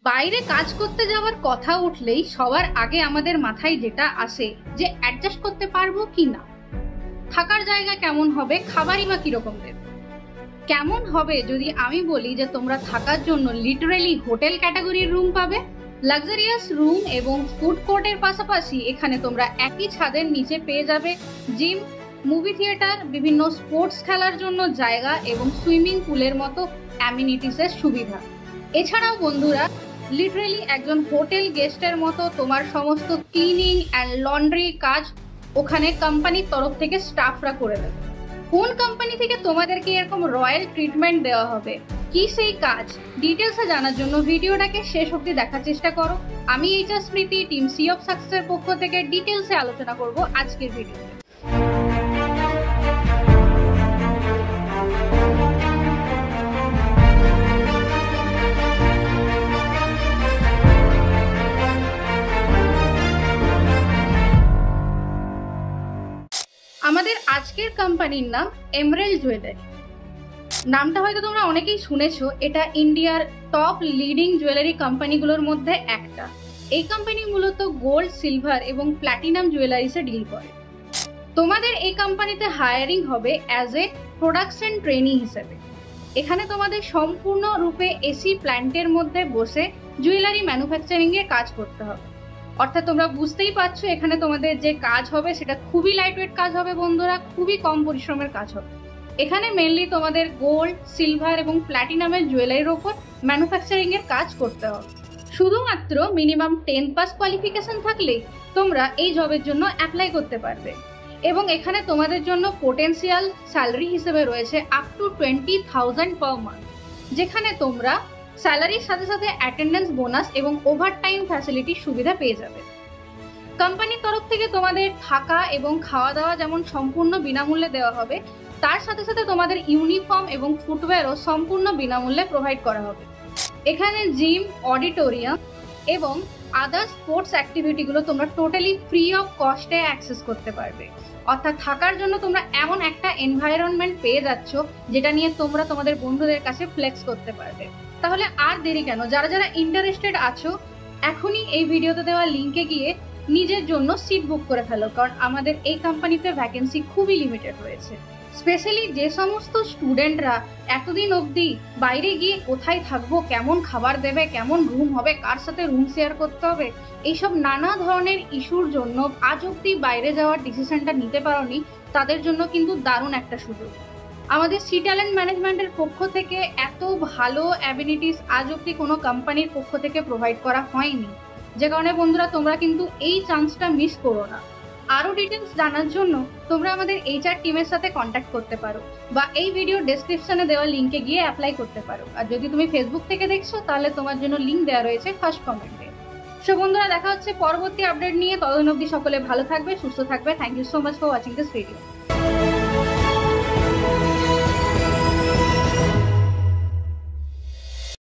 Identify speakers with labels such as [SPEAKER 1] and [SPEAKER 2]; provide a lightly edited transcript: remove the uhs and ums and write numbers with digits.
[SPEAKER 1] বাইরে কাজ করতে যাওয়ার কথা উঠলেই সবার আগে আমাদের মাথায় যেটা আসে যে অ্যাডজাস্ট করতে পারবো কি না, থাকার জায়গা কেমন হবে, খাবারই বা কিরকম দেবে। কেমন হবে যদি আমি বলি যে তোমরা থাকার জন্য লিটারেলি হোটেল ক্যাটাগরির রুম পাবে। লাক্সারিয়াস রুম এবং ফুড কোর্টের পাশাপাশি এখানে তোমরা একই ছাদের নিচে পেয়ে যাবে জিম, মুভি থিয়েটার, বিভিন্ন স্পোর্টস খেলার জন্য জায়গা এবং সুইমিং পুলের মতো অ্যামিনিটিসের সুবিধা। এছাড়াও বন্ধুরা, লিটারেলি একজন হোটেল গেস্টের মতো তোমার সমস্ত ক্লিনিং অ্যান্ড লন্ড্রি কাজ ওখানে কোম্পানির তরফ থেকে স্টাফরা করে দেবে। কোন কোম্পানি থেকে তোমাদেরকে এরকম রয়্যাল ট্রিটমেন্ট দেওয়া হবে, কি সেই কাজ, ডিটেলসে জানার জন্য ভিডিওটাকে শেষ অবধি দেখার চেষ্টা করো। আমি এইচআর স্মৃতি, টিম সি অফ সাকসেসের পক্ষ থেকে ডিটেলসে আলোচনা করব আজকের ভিডিওতে। আমাদের আজকের কোম্পানির নাম এমরেল্ড জুয়েলারি। নামটা হয়তো তোমরা অনেকেই শুনেছো। এটা ইন্ডিয়ার টপ লিডিং জুয়েলারি কোম্পানিগুলোর মধ্যে একটা। এই কোম্পানি মূলত গোল্ড, সিলভার এবং প্ল্যাটিনাম জুয়েলারিসে ডিল করে। তোমাদের এই কোম্পানিতে হায়ারিং হবে অ্যাজ এ প্রোডাকশন ট্রেনি হিসেবে। এখানে তোমাদের সম্পূর্ণ রূপে এসি প্ল্যান্টের মধ্যে বসে জুয়েলারি ম্যানুফ্যাকচারিং এ কাজ করতে হবে। অর্থাৎ তোমরা বুঝতেই পারছো এখানে তোমাদের যে কাজ হবে সেটা খুবই লাইটওয়েট কাজ হবে বন্ধুরা, খুবই কম পরিশ্রমের কাজ হবে। এখানে মেনলি তোমাদের গোল্ড, সিলভার এবং প্ল্যাটিনামের জুয়েলারির ওপর ম্যানুফ্যাকচারিং এর কাজ করতে হবে। শুধুমাত্র মিনিমাম 10 পাস কোয়ালিফিকেশন থাকলেই তোমরা এই জবের জন্য অ্যাপ্লাই করতে পারবে। এবং এখানে তোমাদের জন্য পোটেন্সিয়াল স্যালারি হিসেবে রয়েছে আপ টু 20,000 পার মান্থ, যেখানে তোমরা স্যালারির সাথে সাথে অ্যাটেন্ডেন্স বোনাস এবং ওভারটাইম ফ্যাসিলিটির সুবিধা পেয়ে যাবে। কোম্পানির তরফ থেকে তোমাদের থাকা এবং খাওয়া দাওয়া যেমন সম্পূর্ণ বিনামূল্যে দেওয়া হবে, তার সাথে সাথে তোমাদের ইউনিফর্ম এবং ফুটওয়্যারও সম্পূর্ণ বিনামূল্যে প্রোভাইড করা হবে। এখানে জিম, অডিটোরিয়াম এবং আদার স্পোর্টস অ্যাক্টিভিটিগুলো তোমরা টোটালি ফ্রি অফ কস্টে অ্যাক্সেস করতে পারবে। অর্থাৎ থাকার জন্য তোমরা এমন একটা এনভায়রনমেন্ট পেয়ে যাচ্ছ যেটা নিয়ে তোমরা তোমাদের বন্ধুদের কাছে ফ্লেক্স করতে পারবে। তাহলে আর দেরি কেন, যারা যারা ইন্টারেস্টেড আছো এখনই এই ভিডিওতে দেওয়া লিঙ্কে গিয়ে নিজের জন্য সিট বুক করে ফেলো, কারণ আমাদের এই কোম্পানিতে ভ্যাকেন্সি খুবই লিমিটেড রয়েছে। স্পেশালি যে সমস্ত স্টুডেন্টরা এতদিন অবধি বাইরে গিয়ে কোথায় থাকবো, কেমন খাবার দেবে, কেমন রুম হবে, কার সাথে রুম শেয়ার করতে হবে, এইসব নানা ধরনের ইস্যুর জন্য আজ অবধি বাইরে যাওয়ার ডিসিশনটা নিতে পারোনি, তাদের জন্য কিন্তু দারুণ একটা সুযোগ। আমাদের সি ট্যালেন্ট ম্যানেজমেন্টের পক্ষ থেকে এত ভালো অ্যাবিলিটিস আজ অবধি কোনো কোম্পানির পক্ষ থেকে প্রোভাইড করা হয়নি, যে কারণে বন্ধুরা তোমরা কিন্তু এই চান্সটা মিস করো না। আরও ডিটেলস জানার জন্য তোমরা আমাদের এইচআর টিমের সাথে কন্ট্যাক্ট করতে পারো বা এই ভিডিও ডেসক্রিপশনে দেওয়া লিঙ্কে গিয়ে অ্যাপ্লাই করতে পারো। আর যদি তুমি ফেসবুক থেকে দেখছো তাহলে তোমার জন্য লিঙ্ক দেওয়া রয়েছে ফার্স্ট কমেন্টে। সো বন্ধুরা, দেখা হচ্ছে পরবর্তী আপডেট নিয়ে। ততদিন অবধি সকলে ভালো থাকবে, সুস্থ থাকবে। Thank you so much for watching this video.